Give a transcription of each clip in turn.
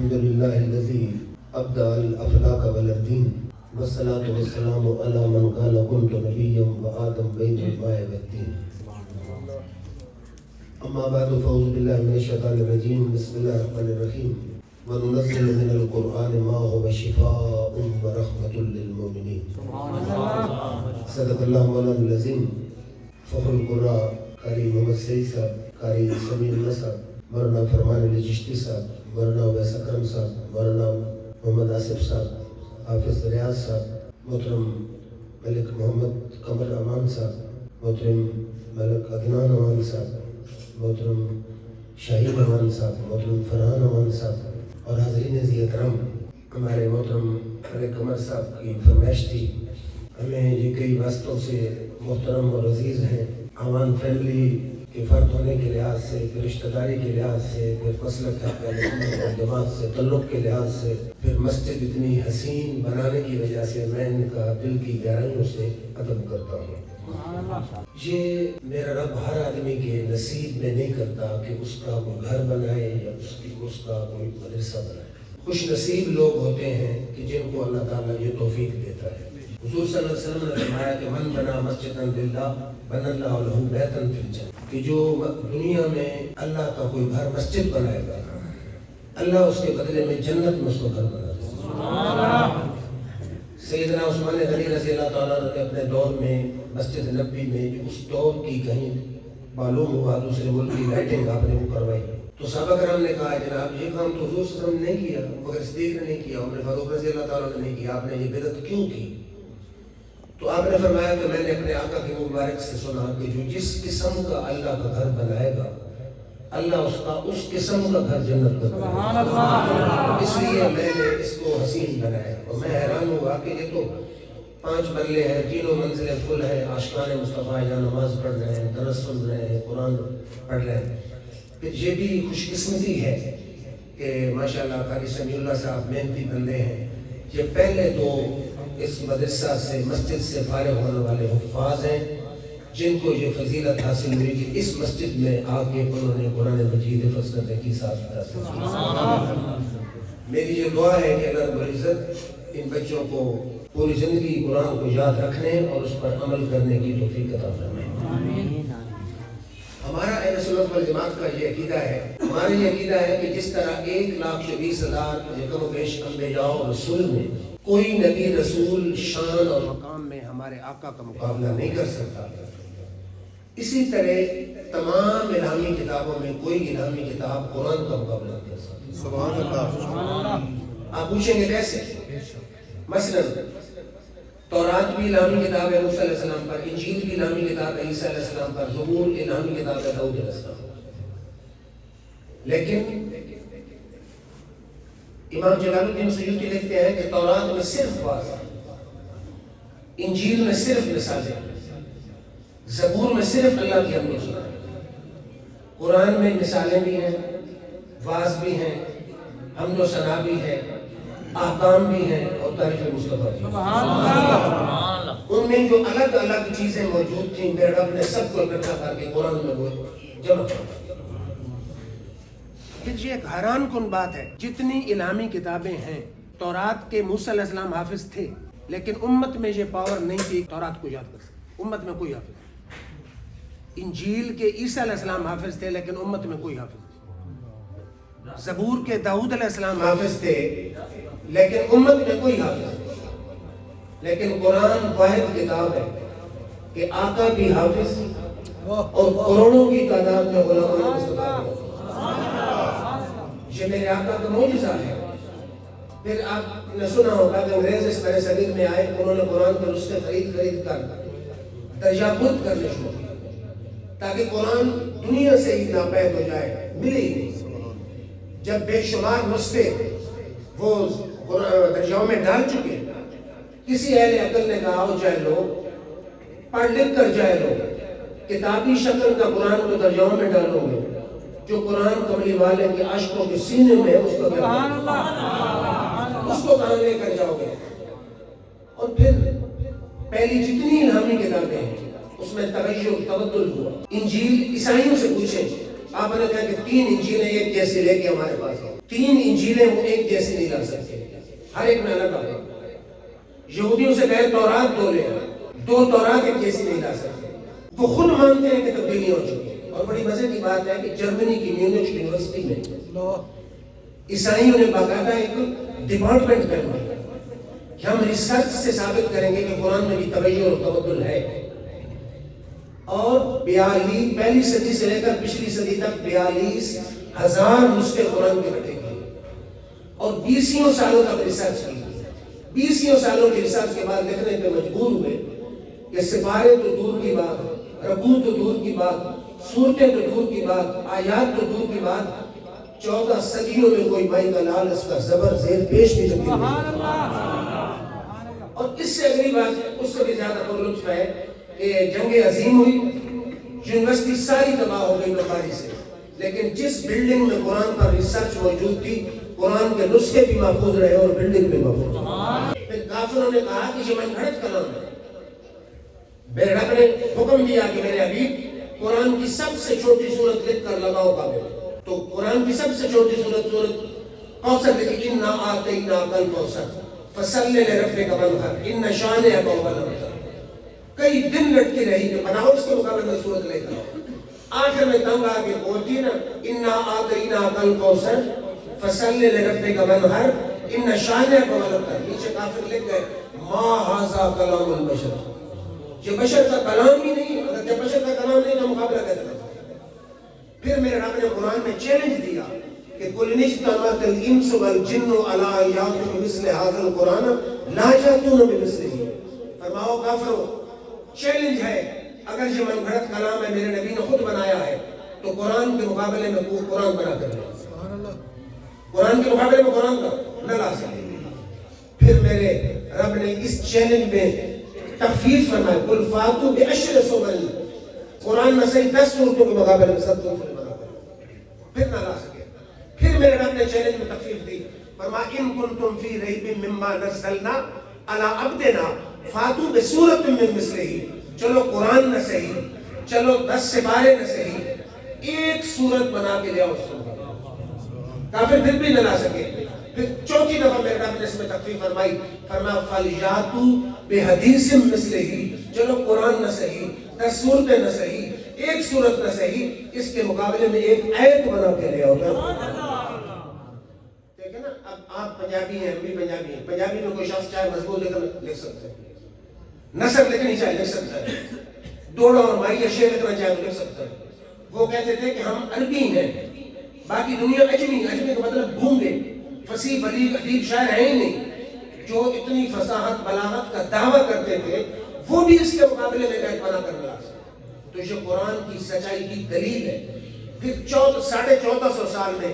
الحمد لله الذي أبدع الأفلاك والأرضين والصلاة والسلام على من قال كنت نبيا وآدم بين الماء والدين. أما بعد فأعوذ بالله من الشيطان الرجيم. بسم الله الرحمن الرحيم. وننزل من القرآن ما هو شفاء ورحمة للمؤمنين. صدق الله مولانا العظيم. فخر القراء قاری محمد سعید صاحب، قاری سمیع النصر، مولانا فرمان علی چشتی صاحب، مولانا اویس اکرم صاحب، مولانا محمد آصف صاحب، حافظ ریاض صاحب، محترم ملک محمد قمر امان صاحب، محترم ملک عدنان امان صاحب، محترم شاہین امان صاحب، محترم فرحان امان صاحب اور حاضرین عزیز اکرام، ہمارے محترم ملک قمر صاحب کی فرمائش تھی. ہمیں یہ کئی واسطوں سے محترم اور عزیز ہیں. امان فیملی کے فرد ہونے کے لحاظ سے، پھر رشتہ داری کے لحاظ سے، پھر مسلک حق جماعت سے تعلق کے لحاظ سے، پھر مسجد اتنی حسین بنانے کی وجہ سے میں ان کا دل کی گہرائیوں سے ادب کرتا ہوں. یہ میرا رب ہر آدمی کے نصیب میں نہیں کرتا کہ اس کا کوئی گھر بنائے یا اس کا کوئی مدرسہ بنائے. خوش نصیب لوگ ہوتے ہیں کہ جن کو اللہ تعالیٰ یہ توفیق دیتا ہے. حضور صلی اللہ علیہ وسلم نے فرمایا کہ من بنا مسجدا للہ بنى اللہ لہ بیتا فی الجنہ، کہ جو دنیا میں اللہ کا کوئی گھر مسجد بنائے گا، اللہ اس کے بدلے میں جنت میں اس کو گھر بنا دے. سیدنا عثمان غنی رضی اللہ تعالیٰ نے اپنے دور میں مسجد نبوی میں جو اس دور کی کہیں معلوم ہوا دوسرے ملک کی لائٹنگ آپ نے وہ کروائی، تو صحابہ کرام نے کہا جناب یہ کام تو حضور صلی اللہ علیہ وسلم نے نہیں کیا، مگر صدیق نے نہیں کیا، عمر فاروق رضی اللہ تعالیٰ نے نہیں کیا، آپ نے یہ بدعت کیوں کی؟ تو آپ نے فرمایا کہ میں نے اپنے آقا کی مبارک سے سنا کہ جو جس قسم کا اللہ کا گھر بنائے گا اللہ اس قسم کا گھر جنت میں بنائے گا. اس لیے میں نے اس کو حسین بنایا. اور میں حیران ہوا کہ یہ تو 5 مرلے ہیں، تینوں منزلیں فل ہیں، عاشقان مصطفیٰ یہاں نماز پڑھ رہے ہیں، درس سن رہے ہیں، قرآن پڑھ رہے ہیں. پھر یہ بھی خوش قسمتی ہے کہ ماشاءاللہ قاری سمیع اللہ صاحب محنتی بندے ہیں. یہ پہلے تو اس مدرسہ سے مسجد سے فارغ ہونے والے حفاظ ہیں جن کو یہ فضیلت حاصل ہوئی کہ اس مسجد میں آ کے انہوں نے قرآن مجید حفظ کرنے کی سعادت حاصل کی. میری یہ دعا ہے کہ اللہ رب العزت ان بچوں کو پوری زندگی قرآن کو یاد رکھنے اور اس پر عمل کرنے کی توفیق عطا فرمائے. ہمارا اہل سنت والجماعت کا یہ عقیدہ ہے، ہمارا یہ عقیدہ ہے کہ جس طرح 1,20,000 کم و بیش انبیاء اور رسول میں کوئی نبی رسول شان اور مقام میں ہمارے آقا کا مقابلہ نہیں کر سکتا، اسی طرح تمام الہامی کتابوں میں کوئی الہامی کتاب قرآن کا مقابلہ نہیں کر سکتی. سبحان اللہ. آپ پوچھیں گے کیسے؟ مثلا تورات بھی الہامی کتاب ہے موسیٰ علیہ السلام پر، انجیل بھی الہامی کتاب ہے عیسیٰ علیہ السلام پر، زبور الہامی کتاب ہے داؤد علیہ السلام پر. لیکن امام جلال الدین سیوطی لکھتے ہیں کہ تورات میں صرف واضح، انجیل میں صرف مثالیں، زبور میں صرف اللہ کی حمد و ثنا، قرآن میں مثالیں بھی ہیں، واعظ بھی ہیں، حمد و ثنا بھی ہے، احکام بھی ہیں اور تعریف مصطفیٰ بھی. ان میں جو الگ الگ چیزیں موجود تھیں میرے رب نے سب کو اکٹھا کر کے قرآن میں وہ جمع کر دیا. یہ ایک حیران کن بات ہے، جتنی الہامی کتابیں ہیں تورات کے موسیٰ علیہ السلام حافظ تھے لیکن امت میں یہ پاور نہیں تھی تورات کو یاد کر سکتے، امت میں کوئی حافظ نہیں. انجیل کے عیسیٰ علیہ السلام حافظ تھے لیکن امت میں کوئی حافظ نہیں. زبور کے داؤد علیہ السلام حافظ تھے لیکن امت میں کوئی حافظ نہیں. لیکن قرآن واحد کتاب ہے کہ آقا بھی حافظ اور کروڑوں کی تعداد میں غلامان مصطفیٰ بھی. یہ میرے آقا کا معجزہ ہے. پھر آپ نے سنا ہوگا کہ انگریز اس بر صغیر میں آئے، انہوں نے قرآن پر اس سے خرید کر درجہ بند کرنے شروع کیا تاکہ قرآن دنیا سے ہی ناپید ہو جائے، ملے ہی نہیں. جب بے شمار نسخے وہ درجوں میں ڈال چکے، کسی اہل عقل نے کہا ہو جائے لوگ پڑھ لکھ کر جائے لوگ کتابی شکل کا قرآن کو درجوں میں ڈالو گے، جو قرآن کملی والے کے عاشقوں کے سینے میں اس کو کہاں لے کر جاؤ گے؟ اور پھر پہلی جتنی الہامی کتابیں ہیں اس میں تغیر تبدل ہوا. انجیل عیسائیوں سے پوچھیں، آپ نے کہا کہ 3 انجیلیں ایک جیسے لے کے ہمارے پاس ہیں. 3 انجیلیں وہ ایک جیسی نہیں لا سکتے، ہر ایک میں الگ آگے۔ یہودیوں سے کہے تورات 2 لے، 2 تورات ایک جیسی نہیں لا سکتے۔ وہ خود مانتے ہیں کہ تبدیلی ہو چکی ہے۔ اور بڑی مزے کی بات ہے کہ جرمنی کی میونخ یونیورسٹی میں عیسائیوں نے باقاعدہ ایک ڈپارٹمنٹ کرنا ہے کہ ہم ریسرچ سے ثابت کریں گے کہ قرآن میں بھی تغیر اور تبدل ہے۔ اور 42 پہلی صدی سے لے کر پچھلی صدی تک 42,000 نسخے قرآن کے رٹے گئے اور 20 سالوں تک ریسرچ کی۔ 20 سالوں کی ریسرچ کے بعد لکھنے پہ مجبور ہوئے کہ سپارے تو دور کی بات، رکوع تو دور کی بات، سورتیں تو دور کی بات، آیات تو دور کی بات، 14 صدیوں میں کوئی مائی کا لال اس کا زبر زیر پیش بھی تبدیل نہیں۔ اور اس سے اگلی بات اس سے بھی زیادہ پرلطف ہے کہ جنگ عظیم ہوئی، یونیورسٹی ساری تباہ ہو گئی بخاری سے، لیکن جس بلڈنگ میں قرآن پر ریسرچ موجود تھی قرآن کے نسخے بھی محفوظ رہے اور بلڈنگ بھی محفوظ رہے۔ پھر کافروں نے کہا کہ یہ من گھڑت کلام ہے۔ میرے رب نے حکم دیا کہ میرے حبیب قرآن کی سب سے چھوٹی سورت لکھ کر لگاؤ کعبے میں۔ تو قرآن کی سب سے چھوٹی سورت کوثر لکھی، اِنَّا آتَيْنَاكَ الْكَوْثَرَ فَصَلِّ لِرَبِّكَ وَانْحَرْ إِنَّ شَانِئَكَ هُوَ الْأَبْتَرُ۔ کئی دن لٹکی رہی کہ بناؤ اس کے مقابلے میں سورت لے کر، آخر میں تنگ آ کے پہنچی نا، اِنَّا آتَيْنَاكَ الْكَوْثَرَ فَصَلِّ لِرَبِّكَ وَانْحَرْ إِنَّ شَانِئَكَ هُوَ الْأَبْتَرُ۔ نیچے کافر لکھ گئے مَا هَذَا كَلَامُ الْبَشَرِ، یہ بشر کا کلام ہی نہیں، اگر یہ بشر کا کلام نہیں تو مقابلہ کیسے کریں؟ پھر میرے رب نے قرآن میں چیلنج دیا کہ قُلْ إِنِ اجْتَمَعَتِ الْإِنسُ وَالْجِنُّ عَلَىٰ أَن يَأْتُوا بِمِثْلِ هَٰذَا الْقُرْآنِ لَا يَأْتُونَ بِمِثْلِهِ۔ فرماؤ کافرو، چیلنج ہے، اگر یہ من گھڑت کلام ہے میرے نبی نے خود بنایا ہے تو قرآن کے مقابلے میں قرآن بنا کر لیں، قرآن کے مقابلے میں قرآن کا نہ لا سکے۔ پھر میرے رب نے اس چیلنج میں تخفیف فرمایا، قُلْ فَاتُوا بِعَشْرِ سُوَرٍ، قرآن میں صحیح 10 صورتوں کے مقابلے میں 7 صورتیں بنا کر، پھر نہ لا سکے۔ پھر میرے رب نے چیلنج میں تخفیف دی، فرمایا إِن كُنتُمْ فِي رَيْبٍ مِّمَّا نَزَّلْنَا عَلَىٰ عَبْدِنَا فَاتُوا بِسُورَةٍ مِّن مِّثْلِهِ۔ چلو قرآن نہ صحیح، چلو 10 سپارے نہ صحیح، ایک سورت بنا کے لے آؤ اس کو۔ کافر پھر بھی نہ لا سکے۔ پھر چوتھی دفعہ میرے رب نے اس میں تخفیف فرمائی، فرمایا فَلْيَأْتُوا بِحَدِيثٍ مِّثْلِهِ، چلو قرآن نہ صحیح، 10 صورتیں نہ صحیح، ایک صورت نہ صحیح، اس کے مقابلے میں ایک آیت بنا کے لے آؤ۔ دیکھیں نا، اب آپ پنجابی ہیں، ہم بھی پنجابی ہیں، پنجابی میں کوئی شخص چاہے مضمون لکھ سکتے ہیں، نثر لکھنی چاہے لکھ سکتا ہے، دوڑا اور مائی یا شعر لکھنا چاہے تو لکھ سکتا ہے۔ وہ کہتے تھے کہ ہم عربی ہیں، باقی دنیا اجمی، اجمی کا مطلب گونگے، فصیح بلیغ ادیب شاعر ہیں ہی نہیں، جو اتنی فصاحت بلاغت کا دعویٰ کرتے تھے وہ بھی اس کے مقابلے میں ایک بنا کر ملا سکتے۔ تو یہ قرآن کی سچائی کی دلیل ہے۔ پھر 1450 سال میں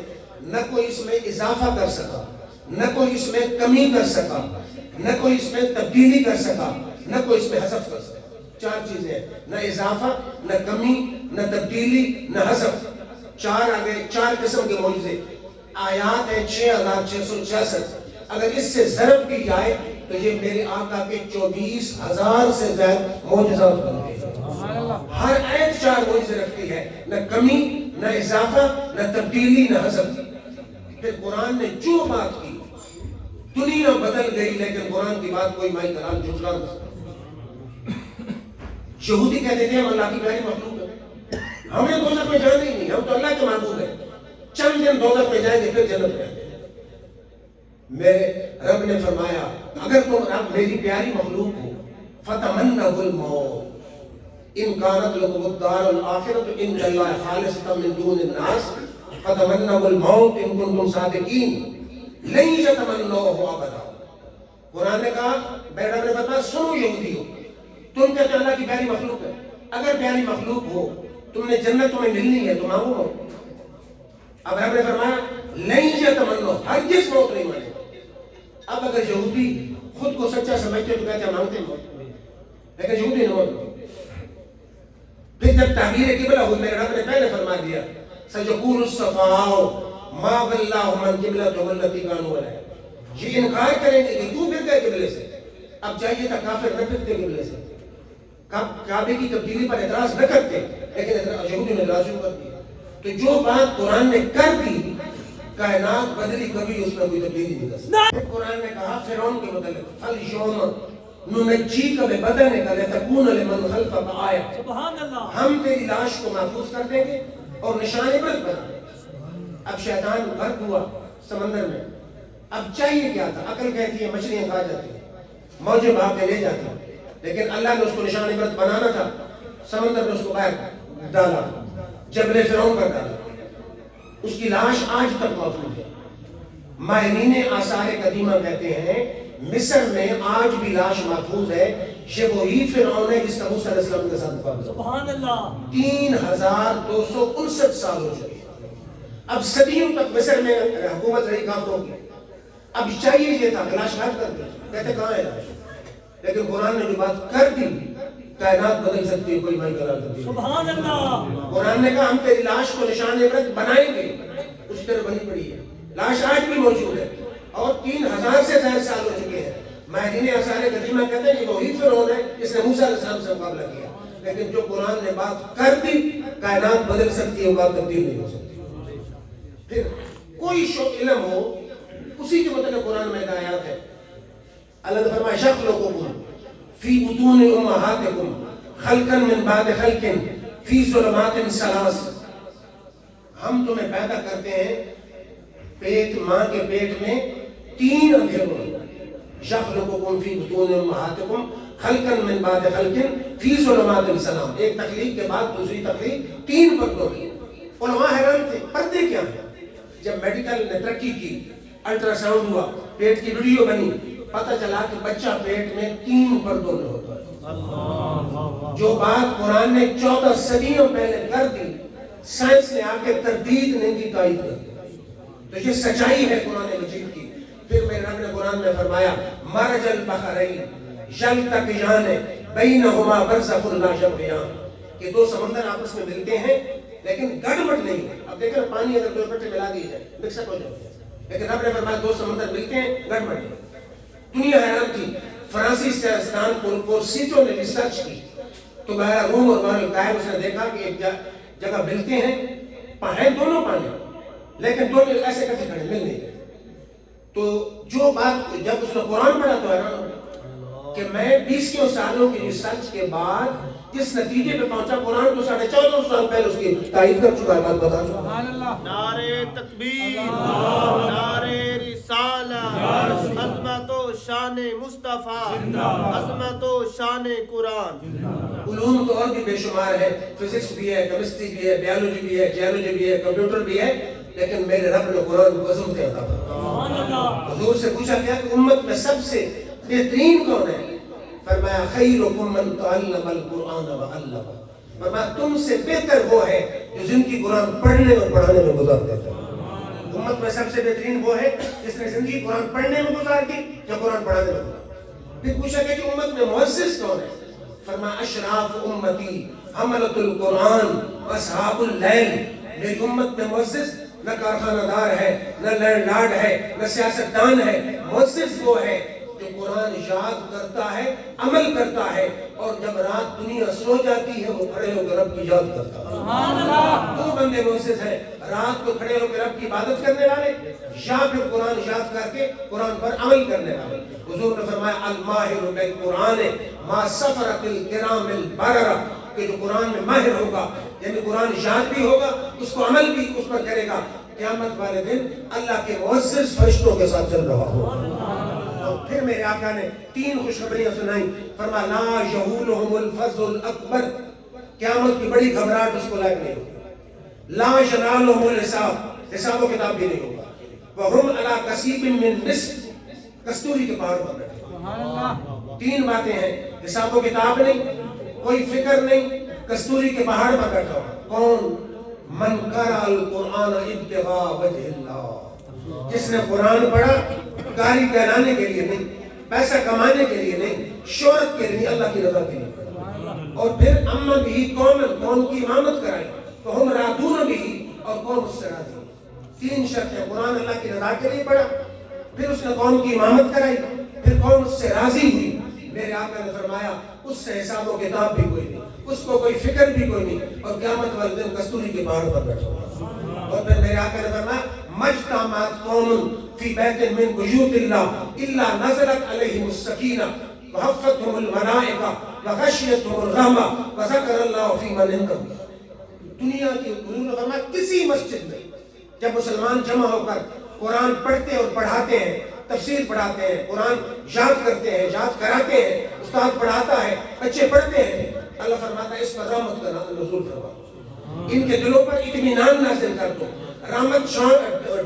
نہ کوئی اس میں اضافہ کر سکا، نہ کوئی اس میں کمی کر سکا، نہ کوئی اس میں تبدیلی کر سکا، نہ کوئی اس میں حذف کر سکا۔ 4 چیزیں ہیں، نہ اضافہ، نہ کمی، نہ تبدیلی، نہ حذف۔ 4 قسم کے معجزے، آیات ہیں 6666۔ اگر اس سے ضرب کی جائے تو یہ میرے آقا کے 24,000 سے زیادہ معجزات بنتے ہیں۔ ہر آیت 4 معجزے رکھتی ہے، نہ کمی، نہ اضافہ، نہ تبدیلی، نہ حذف۔ پھر قرآن نے جو بات کی، دنیا بدل گئی لیکن قرآن کی بات کوئی مائی کلام جھٹلا نہ سکتا۔ یہودی کہتے تھے ہم اللہ کی پیاری مخلوق ہیں، ہمیں دوزخ میں جانا ہی نہیں، ہم تو اللہ کے محبوب ہیں، چند دن دوزخ میں جائیں گے پھر جنت میں۔ میرے رب نے فرمایا اگر تم رب میری پیاری مخلوق ہو فَتَمَنَّوُا الْمَوْتَ إِنْ كَانَتْ لَكُمُ الدَّارُ الْآخِرَةُ عِنْدَ اللَّهِ خَالِصَةً مِّن دُونِ النَّاسِ فَتَمَنَّوُا الْمَوْتَ إِن كُنتُمْ صَادِقِينَ لَن يَتَمَنَّوْهُ أَبَدًا۔ قرآن نے کہا، میرے رب نے فرمایا سنو یہودیو، تم کہتے ہیں اللہ کی پیاری مخلوق ہے، اگر پیاری مخلوق ہو تم نے جنت تمہیں ملنی ہے تو مانگو ہو۔ اب رب نے فرمایا لَن يَتَمَنَّوْهُ، ہرگز موت نہیں مانے۔ اب اگر یہودی خود کو سچا سمجھتے تو کہتے ہیں مانگتے موت، لیکن یہودی نے موت نہیں۔ پھر جب تعبیر قبلہ ہوئی میرے رب نے پہلے فرما دیا سَيَقُولُ السُّفَهَاءُ مَا وَلَّاهُمْ عَنْ قِبْلَتِهِمُ الَّتِي كَانُوا عَلَيْهَا، یہ انکار کریں گے کہ کیوں پھر گئے قبلے سے۔ اب چاہیے تھا کافر نہ پھرتے قبلے سے، کعبے کی تبدیلی پر اعتراض نہ کرتے، لیکن یہودی نے اعتراض کر دیا۔ تو جو بات قرآن نے کر دی کائنات بدلی کبھی اس میں کوئی تبدیلی نہیں کر سکتی. قرآن نے کہا فرعون کے متعلق فَالْيَوْمَ نُنَجِّيكَ بِبَدَنِكَ لِتَكُونَ لِمَنْ خَلْفَكَ آیَةً. سبحان اللہ. ہم تیری لاش کو محفوظ کر دیں گے اور نشان عبرت بنا دیں گے. اب شیطان غرق ہوا سمندر میں. اب چاہیے کیا تھا؟ عقل کہتی ہے مچھلیاں کھا جاتی ہیں, موجیں بھاگ کے لے جاتی ہیں, لیکن اللہ نے اس کو نشان عبرت بنانا تھا. سمندر میں اس کو باہر ڈالا, جبل فرعون پر ڈالا. اس کی لاش آج تک موجود ہے. ماہرین آثار قدیمہ کہتے ہیں مصر میں آج بھی لاش محفوظ ہے. یہ وہی فرعون ہے جس کا موسیٰ علیہ السلام کے ساتھ مقابلہ. سبحان اللہ. 3259 سال ہو چکے. اب صدیوں تک مصر میں حکومت رہی کافروں کی. اب چاہیے یہ تھا کہ لاش غائب کر دیں, کہتے کہاں ہے لاش. لیکن قرآن نے جو بات کر دی کائنات بدل سکتی ہے, کوئی مائی قرار کرتی ہے. سبحان اللہ. قرآن نے کہا ہم تیری لاش کو نشان عبرت بنائیں گے. اس طرح بنی پڑی ہے. لاش آج بھی موجود ہے اور 3000 سے زیادہ سال ہو چکے ہیں. ماہرین آثار قدیمہ کہتے ہیں یہ وہی فرعون ہے جس نے موسیٰ علیہ السلام سے مقابلہ کیا. لیکن جو قرآن نے بات کر دی کائنات بدل سکتی ہے, وہ بات تبدیل نہیں ہو سکتی. پھر کوئی علم ہو اسی کے مطلب قرآن میں آیات ہے. اللہ نے فرمایا شَخْلُقُكُمْ فِي بُطُونِ أُمَّهَاتِكُمْ خَلْقًا مِنْ بَعْدِ خَلْقٍ فِي ظُلُمَاتٍ ثَلَاثٍ. ہم تمہیں پیدا کرتے ہیں ماں کے پیٹ میں 3 اندھیروں میں. شَخْلُقُكُمْ فِي بُطُونِ أُمَّهَاتِكُمْ خَلْقًا مِنْ بَعْدِ خَلْقٍ فِي ظُلُمَاتٍ ثَلَاثٍ. ایک تخلیق کے بعد دوسری تخلیق 3 پردوں میں. علماء حیران تھے پردے کیا ہیں. جب میڈیکل نے ترقی کی, الٹرا ساؤنڈ ہوا, پیٹ کی ویڈیو بنی, پتہ چلا کہ بچہ پیٹ میں 3 پردوں میں ہوتا ہے. جو بات قرآن نے 14 صدیوں پہلے کر دی, سائنس نے آ کے تردید نہیں کی, تائید کر دی. تو یہ سچائی ہے قرآن مجید کی. پھر میرے رب نے قرآن میں فرمایا مرج البحرین یلتقیان بینہما برزخ لا یبغیان, کہ 2 سمندر آپس میں ملتے ہیں لیکن گڑبڑ نہیں. اب دیکھیں پانی اگر 2 اکٹھے ملا دیے جائے مکس اپ ہو جائے, لیکن رب نے فرمایا 2 سمندر ملتے ہیں گڑبڑ نہیں. دنیا حیران تھی. فرانسیسی سائنسدان پورسیٹو نے ریسرچ کی تو بہرحال روم اور بحر الکاہل اس نے دیکھا کہ ایک جگہ ملتے ہیں, ہیں دونوں پانی لیکن دونوں ایسے کٹھے کھڑے مل نہیں گئے. تو جو بات جب اس نے قرآن پڑھا تو حیران ہو کہ میں 20 سالوں کی ریسرچ کے بعد جس نتیجے پہ پہنچا, قرآن تو 1450 سال پہلے اس کی تائید کر چکا ہے. بات بتا چکا. سبحان اللہ. نعرے تکبیر, نعرے رسالہ, عظمت و شان مصطفیٰ, عظمت و شان قرآن. علوم تو اور بھی بے شمار ہے, فزکس بھی ہے, کیمسٹری بھی ہے, بیالوجی بھی ہے, جیولوجی بھی ہے, کمپیوٹر بھی ہے, لیکن میرے رب نے قرآن کو عظمت عطا فرمائی. حضور سے پوچھا گیا کہ امت میں سب سے بہترین کون ہے؟ فرمایا خیرکم من تعلم القرآن وعلمہ. فرمایا تم سے بہتر وہ ہے جو زندگی قرآن پڑھنے اور پڑھانے میں گزار دیتا ہے. امت میں سب سے بہترین وہ ہے جس نے زندگی قرآن پڑھنے میں گزار دی یا قرآن پڑھانے میں گزار. پھر پوچھا گیا کہ امت میں مؤسس کون ہے؟ فرمایا اشراف امتی حملۃ القرآن واصحاب اللیل. میری امت میں مؤسس نہ کارخانہ دار ہے, نہ لینڈ لارڈ ہے, نہ سیاستدان ہے. مؤسس وہ ہے جو قرآن یاد کرتا ہے, عمل کرتا ہے, اور جب رات دنیا سو جاتی ہے وہ کھڑے ہو کر رب کی یاد کرتا ہے. سبحان اللہ. 2 بندے مؤسس ہیں, رات کو کھڑے ہو کر رب کی عبادت کرنے والے یا پھر قرآن یاد کر کے قرآن پر عمل کرنے والے. حضور نے فرمایا الماہر بالقرآن ما سفرت الکرام البررہ, کہ جو قرآن میں ماہر ہوگا یعنی قرآن یاد بھی ہوگا, اس کو عمل بھی اس پر کرے گا, قیامت والے دن اللہ کے معزز فرشتوں کے ساتھ چل رہا ہوگا. پھر میرے آقا نے 3 خوشخبریاں سنائیں. فرمایا لا یہولہم الفزع الاکبر, قیامت کی بڑی گھبراہٹ اس کو لائق نہیں ہوگی. لا ینالہم الحساب, حساب و کتاب بھی نہیں ہوگا. وہم علی کثیب من مسک, کستوری کے پہاڑ پر بیٹھے. سبحان اللہ. 3 باتیں ہیں, حساب و کتاب نہیں, کوئی فکر نہیں, کستوری کے پہاڑ پر بیٹھا ہوا. کون؟ من قرأ القرآن ابتغاء وجہ اللہ, جس نے قرآن پڑھا قاری کہلانے کے لیے نہیں, پیسہ کمانے کے لیے نہیں, شہرت کے لیے, اللہ کی رضا کے لیے پڑھا. اور پھر اما بھی قوم کی امامت کرائی تو ہم رادون بھی, اور قوم اس سے راضی. 3 شرطیں. قرآن اللہ کی رضا کے لیے پڑھا, پھر اس نے قوم کی امامت کرائی, پھر قوم اس سے راضی ہوئی. میرے آقا نے فرمایا اس سے حساب و کتاب بھی کوئی نہیں, اس کو کوئی فکر بھی کوئی نہیں, اور قیامت والے دن کستوری کے پہاڑ پر بیٹھا ہوا. اور پھر میرے آقا نے فرمایا مجتمعت قوم فی بیت من بیوت اللہ الا نزلت علیہم السکینہ وحفتهم الملائکہ وغشیتهم الرحمہ وذکر اللہ فی من عنده. دنیا کی حضور نے فرمایا کسی مسجد میں جب مسلمان جمع ہو کر قرآن پڑھتے اور پڑھاتے ہیں، تفسیر پڑھاتے ہیں، قرآن یاد کرتے ہیں، یاد کراتے ہیں، استاد پڑھاتا ہے، بچے پڑھتے ہیں، اللہ فرماتا ہے اس پر رحمت کا نزول فرما، ان کے دلوں پر اطمینان نازل کر دو. رحمت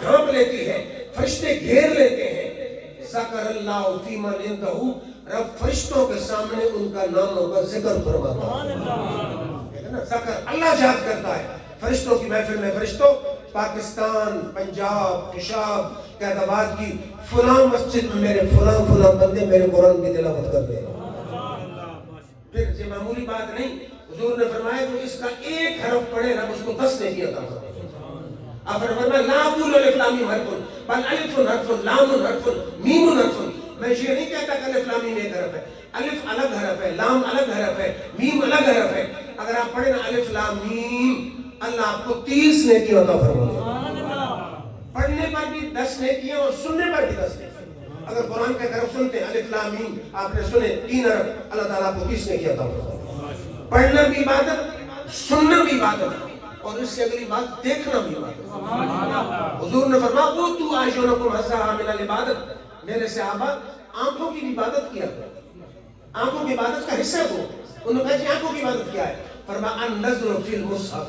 ڈھانپ لیتی ہے، فرشتے گھیر لیتے ہیں. ذکر اللہ فی من عنده، رب فرشتوں کے سامنے ان کا نام کا ذکر فرماتا ہے. ذکر اللہ یاد کرتا ہے. فرشتوں کی محفل میں فرشتوں پاکستان، پنجاب، پشاور، قیدآباد کی فلاں مسجد میں میرے فلاں بندے میرے قرآن کی تلاوت کر رہے ہیں. پھر یہ معمولی بات نہیں، حضور نے فرمایا کہ اس کا ایک حرف پڑھے رب اس کو 10 نیکی عطا فرمائے. آپ نے فرمایا لا اقول الف لام میم حرف بل الف حرف لام حرف میم حرف. میں یہ نہیں کہتا کہ الف لام میم ایک حرف ہے، الف الگ حرف ہے، لام الگ حرف ہے، میم الگ حرف ہے. اگر آپ پڑھیں نا الف لام میم، اللہ آپ کو 30 نیکی عطا فرمائے. پڑھنے پر بھی 10 نیکیاں اور سننے پر بھی 10 نیکیاں. اگر قرآن کا حرف سنتے ہیں الف لام میم، آپ نے سنے 3 حرف، اللہ تعالیٰ آپ کو 30 نیکیاں عطا فرمائے. پڑھنا بھی عبادت، سننا بھی عبادت، اور اس سے اگلی بات دیکھنا بھی عبادت. حضور نے فرمایا اوتوا اعینکم حظھا من العبادت. میرے صحابہ آنکھوں کی عبادت کیا کرو، آنکھوں کی عبادت کا حصہ دو. انہوں نے کہا جی آنکھوں کی عبادت کیا ہے؟ فرمایا النظر فی المصحف،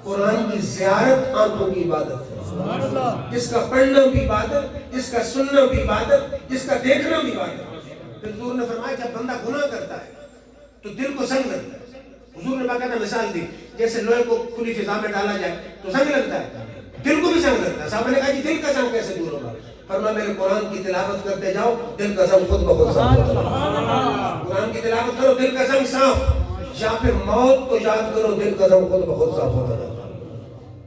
قرآن کی زیارت آنکھوں کی عبادت ہے. جس کا پڑھنا بھی عبادت، جس کا سننا بھی عبادت، جس کا دیکھنا بھی عبادت. پھر حضور نے فرمایا جب بندہ گناہ کرتا ہے تو دل کو سنگ لگتا ہے. حضور نے باقاعدہ مثال دی، جیسے لوہے کو کھلی فضا میں ڈالا جائے تو سنگ لگتا ہے، دل کو بھی سنگ لگتا ہے. صاحب نے کہا جی دل کا سنگ کیسے دور ہوگا؟ فرمایا میرے قرآن کی تلاوت کرتے جاؤ، دل کا سنگ خود بخود صاف ہو جائے. قرآن کی تلاوت کرو، دل کا سنگ صاف. یا پھر موت کو یاد کرو، دل کا سنگ خود بخود صاف ہوتا جائے.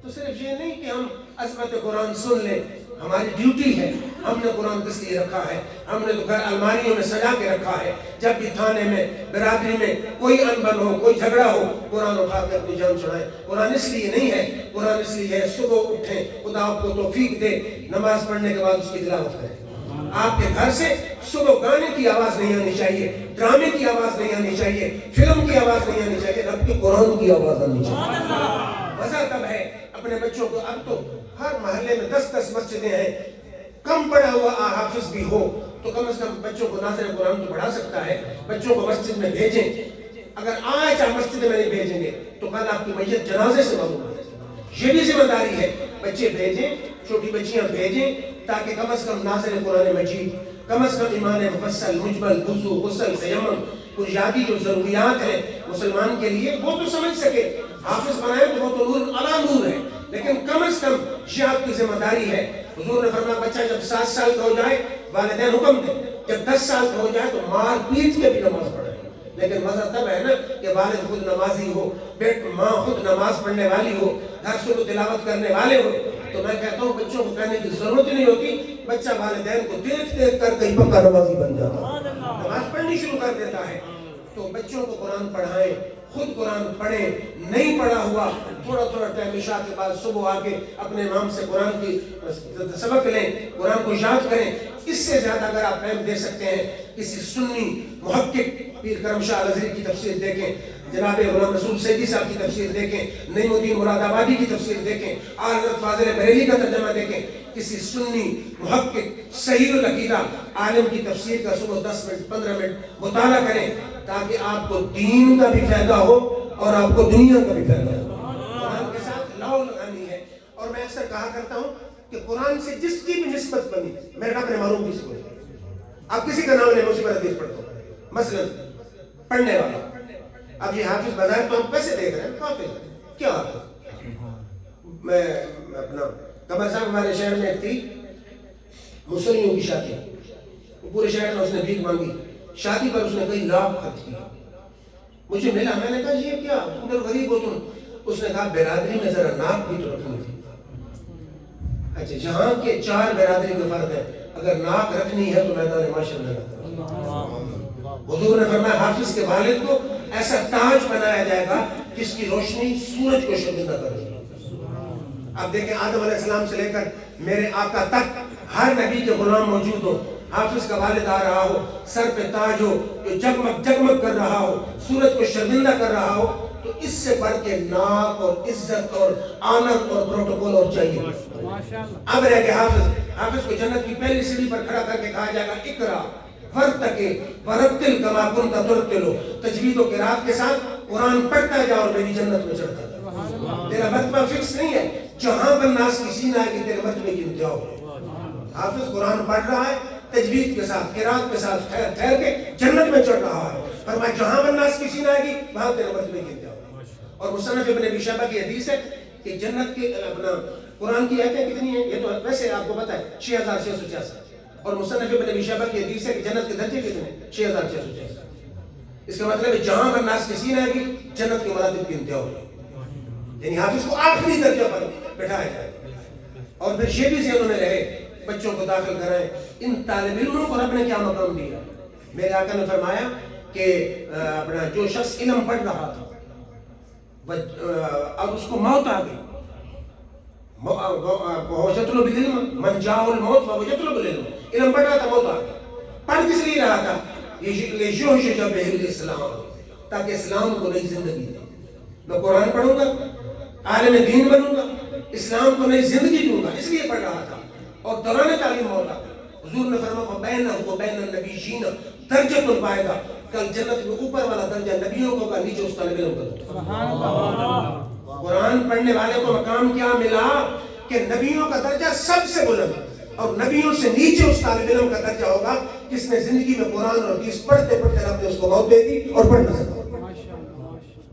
تو صرف یہ نہیں کہ ہم عظمت قرآن سن لیں، ہماری ڈیوٹی ہے. ہم نے قرآن کس لیے رکھا ہے؟ ہم نے تو گھر الماریوں میں سجا کے رکھا ہے. جب بھی تھانے میں، برادری میں کوئی انبن ہو، کوئی جھگڑا ہو، قرآن اٹھا کے اپنی جان چھڑائیں. قرآن اس لیے نہیں ہے، قرآن اس لیے ہے صبح اٹھیں، خدا آپ کو توفیق دے، نماز پڑھنے کے بعد اس کی تلاوت کریں. آپ کے گھر سے صبح گانے کی آواز نہیں آنی چاہیے، ڈرامے کی آواز نہیں آنی چاہیے، فلم کی آواز نہیں آنی چاہیے، رب کے قرآن کی آواز آنی چاہیے. مزہ تب ہے اپنے بچوں کو. اب تو ہر محلے میں 10 مسجدیں ہیں، کم پڑھا ہوا حافظ بھی ہو تو کم از کم بچوں کو ناظر قرآن تو پڑھا سکتا ہے. بچوں کو مسجد میں بھیجیں. اگر آج آپ مسجد میں نہیں بھیجیں گے تو کل آپ کی میت جنازے سے معلوم ہے. یہ بھی ذمہ داری ہے، بچے بھیجیں، چھوٹی بچیاں بھیجیں، تاکہ کم از کم ناظر قرآن مجید، کم از کم ایمان مفصل، مجمل، وضو، غسل، تیمم، بنیادی جو ضروریات ہیں مسلمان کے لیے وہ تو سمجھ سکے. حافظ بنائے تو وہ تو نور علی نور ہے، لیکن کم از کم یہ آپ کی ذمہ داری ہے. حضور نے فرمایا بچہ جب 7 سال کا ہو جائے والدین حکم دیں، جب 10 سال کا ہو جائے تو مار پیٹ کے بھی نماز پڑھے. لیکن مزہ تب ہے نا کہ والد خود نمازی ہو، ماں خود نماز پڑھنے والی ہو، گھر سے تلاوت کرنے والے ہو. تو میں کہتا ہوں بچوں کو کہنے کی ضرورت نہیں ہوتی، بچہ والدین کو دیکھ کر کہیں پکا نمازی بن جاتا ہے، نماز پڑھنی شروع کر دیتا ہے. تو بچوں کو قرآن پڑھائیں، خود قرآن پڑھیں. نہیں پڑھا ہوا تھوڑا ٹائم عشاء کے بعد صبح آ کے اپنے امام سے قرآن کی سبق لیں، قرآن کو یاد کریں. اس سے زیادہ اگر آپ ٹائم دے سکتے ہیں کسی سنی محقق پیر کرم شاہ الازہری کی تفسیر دیکھیں، جناب غلام رسول سیدی صاحب کی تفسیر دیکھیں، نعیم الدین مراد آبادی کی تفسیر دیکھیں، حضرت فاضل بریلی کا ترجمہ دیکھیں. کسی سنی محقق صحیح العقیدہ عالم کی تفسیر کا صبح 10 منٹ 15 منٹ مطالعہ کریں، تاکہ آپ کو دین کا بھی فائدہ ہو اور آپ کو دنیا کا بھی فائدہ ہو. قرآن کے ساتھ لو لگانی ہے. اور میں اکثر کہا کرتا ہوں کہ قرآن سے جس کی بھی نسبت بنی، میرے نام نے معلوم کسی کو نہیں. آپ کسی کا نام نہیں، مصیبت حدیث پڑھتا ہوں مثلا پڑھنے والا. اب یہ حافظ بظاہر تو ہم کیسے دیکھ رہے ہیں حافظ کیا حافظ. میں اپنا قمر صاحب ہمارے شہر میں ایک تھی مسلموں کی شادی، پورے شہر میں اس نے بھیک مانگی، شادی پر اس نے کئی لاکھ خرچ کیا. مجھے ملا، میں نے کہا یہ کیا ادھر غریب ہو تم؟ اس نے کہا برادری میں ذرا ناک بھی تو رکھنی تھی. اچھا جہاں کے 4 برادری کے فرد ہیں، اگر ناک رکھنی ہے تو میدان معاشر میں رکھتا. حضور نے فرمایا حافظ کے والد کو ایسا تاج بنایا جائے گا جس کی روشنی سورج کو شرمندہ کرے گی. آپ دیکھیں آدم علیہ السلام سے لے کر میرے آقا تک ہر نبی کے غلام موجود ہو، حافظ کا والد آ رہا ہو، سر پہ تاج ہو جو جگمگ جگمگ کر رہا ہو، سورج کو شرمندہ کر رہا ہو، تو اس سے بڑھ کے ناک اور عزت اور آنر اور پروٹوکول اور چاہیے۔ اب رہ کے حافظ کو جنت کی پہلی سیڑھی پر کھڑا کر کے کہا جائے گا اقرا ورتقی ورتل کما کنت ترتل، تجوید و قرات کے ساتھ قرآن پڑھتا جا اور میری جنت میں چڑھتا جا۔ تیرا مرتبہ فکس نہیں ہے، جہاں پر ناس کسی نہ آئے کہ تیرے مرتبے کی انتہا ہو۔ حافظ قرآن پڑھ رہا ہے تجوید کے ساتھ قرات کے ساتھ ٹھہر کے جنت میں چڑھ رہا ہے، فرمایا جہاں پر ناس کسی نہ آئے گی وہاں تیرے مرتبے کی انتہا ہو۔ اور مصنف ابن ابی شیبہ کی حدیث ہے کہ جنت کے اپنا قرآن کی آیتیں کتنی ہیں، یہ تو ویسے آپ کو پتہ ہے 6666، اور مصنف ابن ابی شیبہ کی حدیث ہے کہ جنت کے درجے کتنے ہیں 6666۔ اس کا مطلب ہے جہاں پر ناس کسی نہ آئے گی جنت کے مراتب کی انتہا ہوگی، یعنی حافظ کو آخری درجہ پر بٹھایا جائے۔ اور پھر یہ بھی ذہنوں میں رہے بچوں کو داخل کرائیں، ان طالب علموں کو رب نے کیا مقام دیا۔ میرے آقا نے فرمایا کہ اپنا جو شخص علم پڑھ رہا تھا اب اس کو موت آ گئی، وَيَطْلُبُ الْعِلْمَ مَنْ جَاءَهُ الْمَوْتُ وَيَطْلُبُ الْعِلْمَ، علم پڑھ رہا تھا موت آ گئی۔ پڑھ کس لیے رہا تھا؟ لِيُحْيِيَ بِهِ الْإِسْلَامَ، تاکہ اسلام کو نئی زندگی دے۔ میں قرآن پڑھوں گا، عالم دین بنوں گا، اسلام کو نئی زندگی دوں گا، اس لیے پڑھ رہا تھا۔ اور دوران تعلیم موت آ گئی۔ حضور نے فرمایا وَبَيْنَهُ وَبَيْنَ النَّبِيِّينَ درجۃ الْفَائِدَہ، کل جنت میں اوپر والا درجہ نبیوں کو کا، نیچے اس طالب علم کا۔ سبحان اللہ۔ قرآن پڑھنے والے کو مقام کیا ملا کہ نبیوں کا درجہ سب سے بلند، اور نبیوں سے نیچے اس طالب علم کا درجہ ہوگا جس نے زندگی میں قرآن اور حدیث پڑھتے پڑھتے رب نے اس کو موت دے دی اور پڑھنا سکا۔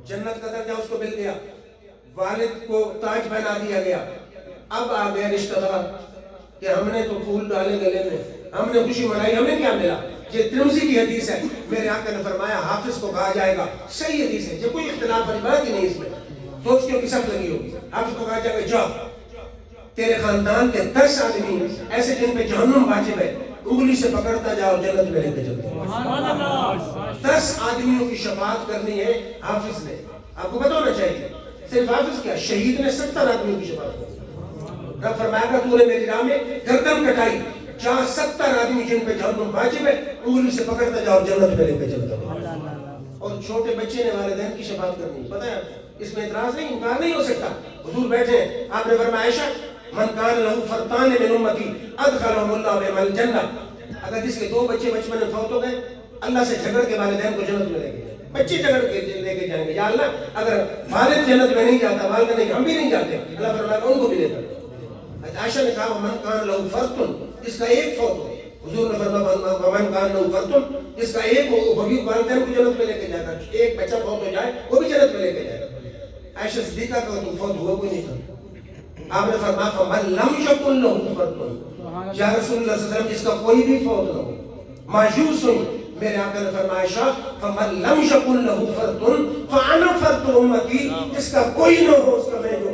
جنت کا درجہ اس کو مل گیا، والد کو تاج پہنا دیا گیا۔ اب آ گیا رشتہ دار کہ ہم نے تو پھول ڈالے گلے میں، ہم نے خوشی منائی، ہمیں کیا ملا؟ یہ ترمذی کی حدیث ہے، میرے آقا نے فرمایا حافظ کو کہا جائے گا، صحیح حدیث ہے، یہ کوئی اختلاف والی بات ہی نہیں اس میں، دوستیوں کی صف لگی ہوگی۔ حافظ کو کہا جائے گا جاؤ، تیرے خاندان کے 10 آدمی ایسے جن پہ جہنم واجب ہے، انگلی سے پکڑتا جاؤ جنت میں لے کے چلتے۔ 10 آدمیوں کی شفاعت کرنی ہے حافظ نے، آپ کو پتہ ہونا چاہیے۔ صرف حافظ کیا، شہید نے 70 آدمیوں کی شفاعت کرنی۔ رب فرمائے گا تو نے میری راہ میں گردن کٹائی، جہاں 70 آدمی جن پہ جہنم واجب ہے انگلی سے پکڑتا جاؤ جنت میں لے کے چلتا۔ اور چھوٹے بچے نے والدین کی شفاعت کرنی، پتہ ہے اس میں اعتراض نہیں، انکار نہیں ہو سکتا۔ حضور بیٹھے ہیں، آپ نے فرمایا عائشہ من کان لہ فرطان من امتی ادخلہم اللہ بہما الجنہ، اگر جس کے 2 بچے بچپن میں فوت ہو گئے اللہ سے جھگڑ کے والدین کو جنت میں لے کے جائیں، بچے جھگڑ کے لے کے جائیں گے، یا اللہ اگر والد جنت میں نہیں جاتا، والدہ نہیں، ہم بھی نہیں جاتے، اللہ فرمائے گا ان کو بھی لے کر۔ عائشہ نے کہا من کان لہ فرطن، جس کا ایک فوت ہو، حضور نے فرمایا من کان لہ فرطن، جس کا ایک ہو وہ بھی والدین کو جنت میں لے کے جائے گا، ایک بچہ فوت ہو جائے وہ بھی جنت میں لے کے جائے گا۔ عائشہ صدیقہ کا تو فوت ہوا کوئی نہیں تھا، آپ نے فرمایا فمن لم یکن لہ فرطن، یا رسول اللہ صلی اللہ علیہ وسلم جس کا کوئی بھی فوت نہ ہو، مایوس ہو، میرے آقا نے فرمایا عائشہ فمن لم یکن لہ فرطن فانا فرط امتی، جس کا کوئی نہ ہو اس کا میں جو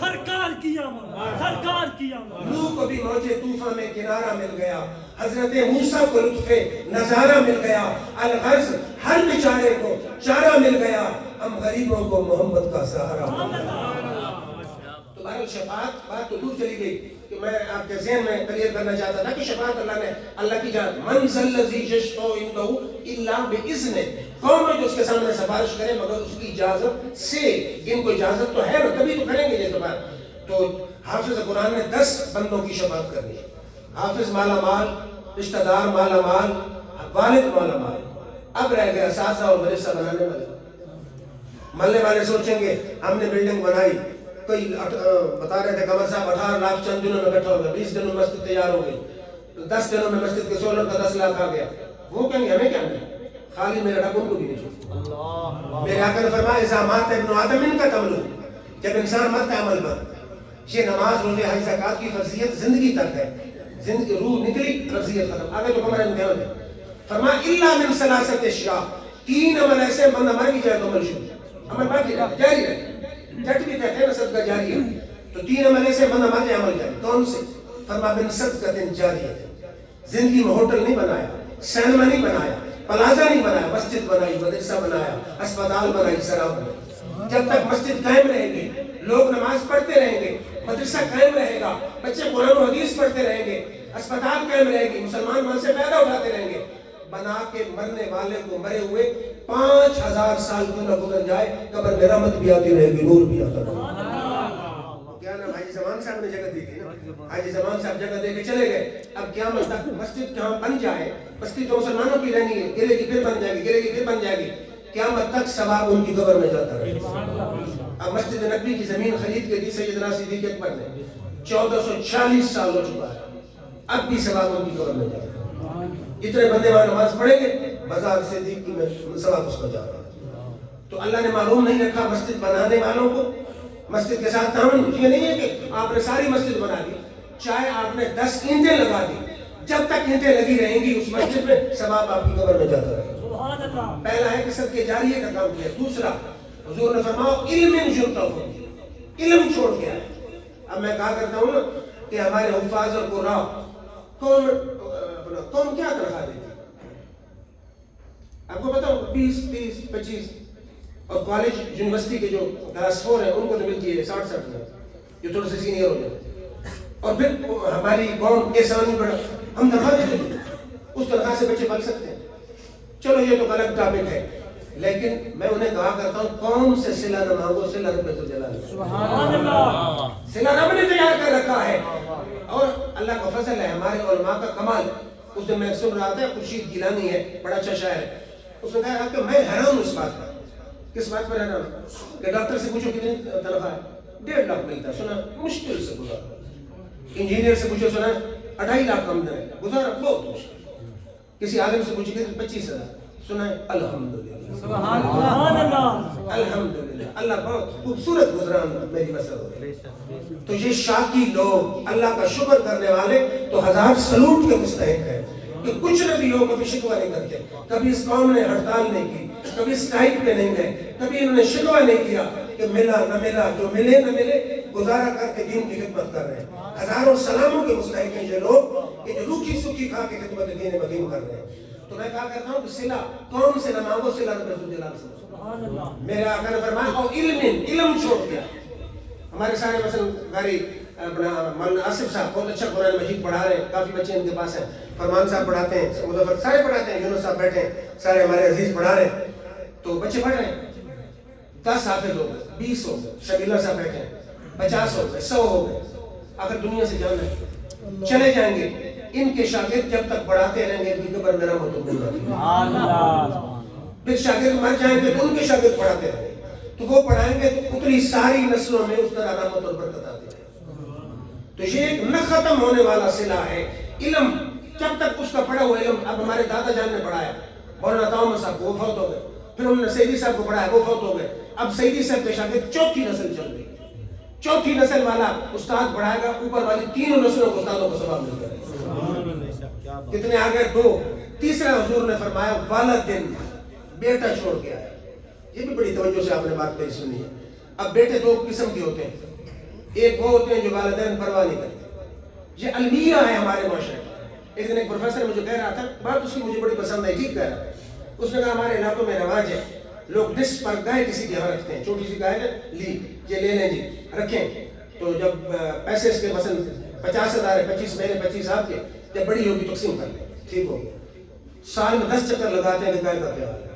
سرکار کی آمد، سرکار کی آمد۔ نوح کو بھی موج طوفان میں کنارہ مل گیا، حضرت موسیٰ کو لطف نظارہ مل گیا، الغرض ہر بیچارے کو چارہ مل گیا، ہم غریبوں کو محمد کا سہارا مل گیا۔ تو بہرحال شفاعت بات تو دور چلی گئی کہ میں آپ کے ذہن میں کلیئر کرنا چاہتا تھا کہ شفاعت اللہ نے، اللہ کی جان من ذا الذی یشفع عنده الا باذنہ، کون ہے جو اس کے سامنے سفارش کرے مگر اس کی اجازت سے، جن کو اجازت تو ہے نا تبھی تو کریں گے یہ سفارش۔ تو حافظ قرآن نے 10 بندوں کی شفاعت کرنی ہے، حافظ مالا مال، رشتہ دار مالا مال، والد مالا مال، اب رہ گیا اساتذہ اور مدرسہ بنانے والے۔ محلے والے سوچیں گے ہم نے بلڈنگ بنائی، کوئی بتا رہے تھے قمر صاحب 18 لاکھ چند دنوں میں اکٹھا ہو گیا، 20 دنوں میں مسجد تیار ہو گئی، 10 دنوں میں مسجد کے سولر کا 10 لاکھ آ گیا، وہ کہیں گے ہمیں کیا ملا، خالی میرا رب ان کو بھی نہیں چھوڑتا۔ میرے آقا نے فرمایا اذا مات ابن آدم ان کا تملو، جب انسان مرتا ہے عمل پر، یہ نماز روزے حج زکات کی فرضیت زندگی تک ہے، زندگی روح نکلی فرضیت ختم، آگے تو کمر امتحان ہے۔ فرمایا الا من ثلاثه اشیاء، 3 عمل ایسے بندہ مر بھی جائے تو عمل شروع، عمل باقی رہے جاری رہے، جٹ بھی کہتے ہیں نا صدقہ جاری ہے، تو 3 عمل ایسے بندہ مر جائے عمل جاری، کون سے؟ فرمایا بن صدقۃ جاریہ، زندگی میں ہوٹل نہیں بنایا، سینما نہیں بنایا، پلازا نہیں بنایا، مسجد بنائی، مدرسہ بنایا، اسپتال بنائی، سراب بنائی۔ جب تک مسجد قائم رہیں گی، لوگ نماز پڑھتے رہیں گے، مدرسہ قائم رہے گا، بچے قرآن و حدیث پڑھتے رہیں گے، اسپتال قائم رہے گی، مسلمان وہاں سے فائدہ اٹھاتے رہیں گے، بنا کے مرنے والے کو مرے ہوئے 5000 سال کیوں نہ گزر جائے، قبر میں رحمت بھی آتی رہے گی، نور بھی آتا رہے گا۔ کیا نام حاجی زمان صاحب نے جگہ دی تھی نا، حاجی زمان صاحب جگہ دے کے چلے گئے۔ اب قیامت تک مسجد جہاں بن جائے، مسجد تو مسلمانوں کی رہنی ہے، گرے گی پھر بن جائے گی، گرے گی پھر بن جائے گی، قیامت تک ثواب ان کی قبر میں جاتا رہے گا۔ اب مسجد نبوی کی زمین خرید کے دی سیدنا صدیق اکبر نے، 1440 سال ہو چکا ہے، اب بھی ثواب ان کی قبر میں جا رہا ہے۔ جتنے بندے وہاں نماز پڑھیں گے، بازار صدیقی میں ثواب اس کو جا رہا ہے۔ تو اللہ نے معلوم نہیں رکھا مسجد بنانے والوں کو، مسجد کے ساتھ تعاون یہ نہیں ہے کہ آپ نے ساری مسجد بنا دی، چاہے آپ نے 10 اینٹیں لگا دی، جب تک اینٹیں لگی رہیں گی اس مسجد میں، ثواب آپ کی قبر میں جاتا رہے گا۔ پہلا ہے کہ صدقے جاریہ کا کام کیا، دوسرا حضور نے فرمایا علم یرتفع، علم چھوڑ گیا ہے۔ اب میں کہا کرتا ہوں نا کہ ہمارے حفاظ اور قراء قوم کیا تنخواہ دیتی، آپ کو پتا ہو 20 30 25، اور کالج یونیورسٹی کے جو کلاس 4 ہیں ان کو تو ملتی ہے 60 ہزار، جو تھوڑے سے سینئر ہو جائے، اور پھر ہماری قوم کے سامنے بڑا ہم تنخواہ دیتے ہیں، اس تنخواہ سے بچے پل سکتے ہیں۔ چلو یہ تو غلط ٹاپک ہے، لیکن میں انہیں کہا کرتا ہوں قوم سے صلہ نہ مانگو، صلہ رب الجلال، سبحان اللہ، صلہ رب نے تیار کر رکھا ہے۔ اور اللہ کا فضل ہے، ہمارے علماء کا کمال۔ اس دن میں سن رہا تھا، خورشید گیلانی ہے، بڑا اچھا شاعر ہے، اس نے کہا کہ میں حیران ہوں اس بات پر۔ کس بات پر حیران ہوں؟ کہ ڈاکٹر سے پوچھو کتنی تنخواہ ہے، 1.5 لاکھ ملتا ہے، سنا مشکل سے گزارا۔ انجینئر سے پوچھو، سنا 2.5 لاکھ آمدن ہے، گزارا بہت مشکل۔ کسی عالم سے پوچھو کہ 25,000، سنا ہے الحمدللہ، سبحان اللہ، الحمدللہ، اللہ بہت خوبصورت گزران میری بسر ہو رہی ہے۔ تو یہ شاکی لوگ، اللہ کا شکر کرنے والے تو 1000 سلوٹ کے مستحق ہیں کہ کچھ نہ بھی ہو کبھی شکوہ نہیں کرتے، کبھی اس قوم نے ہڑتال نہیں کی، کبھی اسٹرائک پہ نہیں گئے، کبھی انہوں نے شکوہ نہیں کیا کہ ملا نہ ملا، جو ملے نہ ملے گزارا کر کے دین کی خدمت کر رہے ہیں۔ ہزاروں سلاموں کے مستحق ہیں یہ لوگ کہ جو روکھی سوکھی کھا کے خدمت دین مدین کر رہے ہیں۔ تو میں کہا کرتا ہوں کہ صلہ قوم سے نہ مانگو، صلہ رب الجلال سے۔ میرے آقا نے فرمایا اور علم چھوڑ دیا۔ ہمارے سارے مثلا گھری اپنا مولانا آصف صاحب بہت اچھا قرآن مجید پڑھا رہے ہیں، کافی بچے ان کے پاس ہیں، فرمان صاحب پڑھاتے ہیں، مظفر سارے پڑھاتے ہیں، یونس صاحب بیٹھے ہیں، سارے ہمارے عزیز پڑھا رہے ہیں، تو بچے پڑھ رہے ہیں، 10 حافظ ہو گئے، 20 ہو گئے، شبیلہ صاحب بیٹھے ہیں، 50 ہو گئے، 100 ہو گئے، اگر دنیا سے جانا ہے چلے جائیں گے۔ ان کے شاگرد جب تک پڑھاتے رہیں گے ان کی قبر میں رحمت اللہ، پھر شاگرد مر جائیں گے تو ان کے شاگرد پڑھاتے رہیں گے، تو وہ پڑھائیں گے تو اتنی ساری نسلوں میں اس طرح رحمت اور برکت آتی ہے۔ تو یہ ایک نہ ختم ہونے والا صلہ ہے۔ علم جب تک اس کا پڑھا ہوا علم، اب ہمارے دادا جان نے پڑھایا، مولانا طاؤمس صاحب وہ فوت ہو گئے، پھر انہوں نے سیدی صاحب کو پڑھایا وہ فوت ہو گئے، اب سیدی صاحب کے شاگرد 4تھی نسل چل رہی ہے، 4تھی نسل والا استاد پڑھائے گا، اوپر والی 3 نسلوں کو استادوں کو ثواب مل جائے گا۔ کتنے آگے 2، تیسرا حضور نے فرمایا والدین، بیٹا چھوڑ کے آیا۔ یہ بھی بڑی توجہ سے آپ نے بات کہی سنی ہے۔ اب بیٹے 2 قسم کے ہوتے ہیں، ایک وہ ہوتے ہیں جو والدین پرواہ نہیں کرتے، یہ المیہ ہے ہمارے معاشرے کا۔ ایک دن ایک پروفیسر مجھے کہہ رہا تھا، بات اس کی مجھے بڑی پسند آئی، ٹھیک کہہ رہا تھا، اس نے کہا ہمارے علاقوں میں رواج ہے، لوگ نصف پر گائے کسی کے یہاں رکھتے ہیں، چھوٹی سی گائے لی، یہ لے لیں جی رکھیں، تو جب پیسے اس کے مثلا 50,000 ہے، 25 میرے 25 آپ کے، جب بڑی ہوگی تقسیم کر لیں، ٹھیک ہوگی۔ سال میں 10 چکر لگاتے ہیں کہ گائے کا کیا ہے،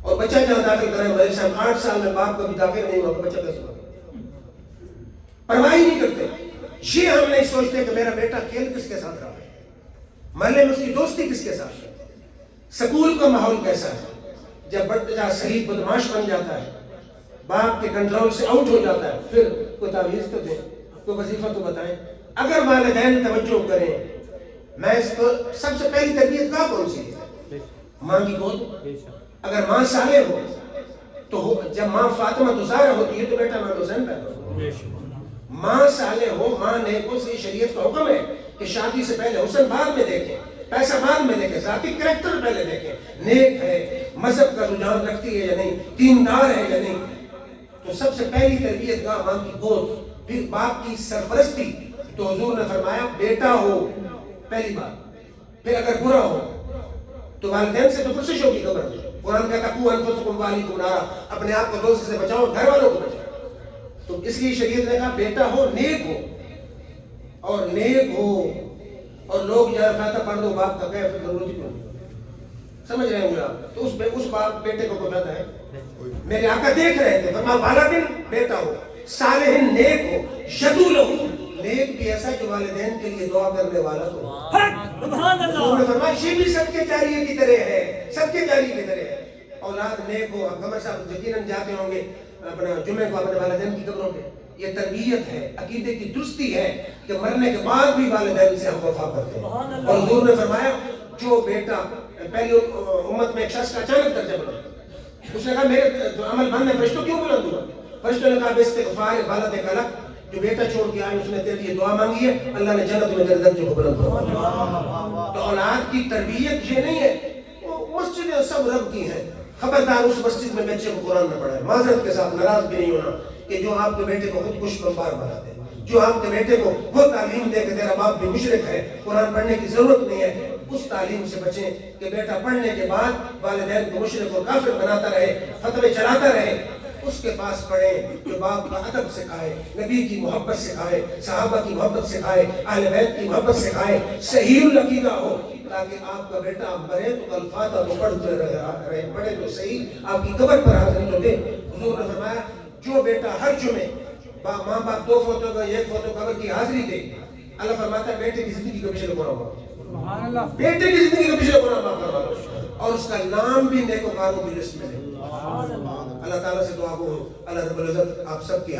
اور بچہ جہاں داخل کریں مدرسے صاحب 8 سال میں باپ کبھی داخل نہیں ہوا تو بچہ کیسے ہوگا، پرواہ ہی نہیں کرتے۔ یہ ہم نہیں سوچتے کہ میرا بیٹا کھیل کس کے ساتھ رہا ہے، محلے میں اس کی دوستی کس کے ساتھ ہے، سکول کا ماحول کیسا ہے۔ جب بچہ صحیح بدماش بن جاتا ہے، باپ کے کنٹرول سے آؤٹ ہو جاتا ہے، پھر کوئی تعویذ تو دیں، کوئی وظیفہ تو بتائیں۔ اگر والدین توجہ کریں، میں اس کو سب سے پہلی تربیت کا کون سی ہے؟ ماں کی گود۔ اگر ماں صالح ہو تو جب ماں فاطمہ تو زہرا ہوتی ہے تو بیٹا امام حسین پیدا ہو۔ ماں صالح ہو، ماں نیک ہو، سے شریعت کا حکم ہے کہ شادی سے پہلے حسن بعد میں دیکھیں، پیسہ بعد میں دیکھیں، ذاتی کریکٹر پہلے دیکھیں، نیک ہے، مذہب کا رجحان رکھتی ہے یا نہیں، دیندار ہے یا نہیں۔ تو سب سے پہلی تربیت گاہ ماں کی گود، پھر باپ کی سرپرستی۔ تو حضور نے فرمایا بیٹا ہو پہلی بات، پھر اگر برا ہو تو والدین سے تو پرسش ہوگی قبر میں. قرآن کہتا قوا انفسکم واہلیکم نارا, اپنے آپ کو دوزخ سے بچاؤ, گھر والوں کو بچاؤ. تو اس لیے شریعت نے کہا بیٹا ہو نیک ہو, اور نیک ہو, اور لوگ یار فائدہ پڑھ دو باپ کا کہے پھر ضرورت کیوں, سمجھ رہے ہوں گے آپ. تو اس باپ بیٹے کو کوئی فائدہ ہے؟ میرے آقا دیکھ رہے تھے, فرمایا والدین بیٹا ہو, صالح نیک ہو, یدعو لہ, نیک بھی ایسا جو والدین کے لیے دعا کرنے والا ہو. سبحان اللہ. انہوں نے فرمایا یہ بھی صدقے جاریہ کی طرح ہے, صدقے جاریہ کی طرح ہے. اولاد نیک ہو. اب قمر صاحب یقیناً جاتے ہوں گے اپنا جمعے کو اپنے والدین کی قبروں پہ. یہ تربیت ہے, عقیدے کی درستی ہے کہ مرنے کے بعد بھی والدین سے ہم وفا کرتے ہیں. اور حضور نے فرمایا جو بیٹا, پہلی امت میں ایک شخص کا اچانک درجہ بنا, اس نے کہا میرے عمل بند ہے, فرشتوں کیوں بلند ہوا؟ فرشتوں نے کہا باستغفار والد کلک, جو بیٹا چھوڑ کے آئے اس نے تیرے لیے دعا مانگی ہے, اللہ نے جنت میں تیرے درجے کو بلند کیا. تو اولاد کی تربیت یہ نہیں ہے, وہ مسجدیں سب رب کی ہیں. خبردار اس مسجد میں بچے کو قرآن نہ پڑھائے. معذرت کے ساتھ ناراض بھی نہیں ہونا کہ جو آپ کے بیٹے کو خود کش بمبار بناتے ہیں, جو آپ کے بیٹے کو وہ تعلیم دے کہ تیرا باپ بھی مشرک ہے, قرآن پڑھنے کی ضرورت نہیں ہے, اس تعلیم سے بچیں کہ بیٹا پڑھنے کے بعد والدین کو مشرک اور کافر بناتا رہے, فتوے چلاتا رہے. اس کے پاس پڑھیں جو باپ کا ادب سکھائے, نبی کی محبت سکھائے, صحابہ کی محبت سکھائے, اہل بیت کی محبت سکھائے, صحیح العقیدہ ہو, تاکہ آپ کا بیٹا مرے تو الفاتحہ تو پڑھتے رہے, پڑھے تو صحیح, آپ کی قبر پر حاضری تو دے. حضور نے فرمایا جو بیٹا ہر جمعے ماں باپ 2 فوتوں کا 1 فوتوں قبر کی حاضری دے, اللہ فرماتا ہے بیٹے کی زندگی کا پچھلے گناہ معاف, بیٹے کی زندگی کا پچھلے گناہ معاف کروا دو, اور اس کا نام بھی نیکوکاروں کی لسٹ میں دے. اللہ تعالیٰ سے دعا کو اللہ رب العزت آپ سب کی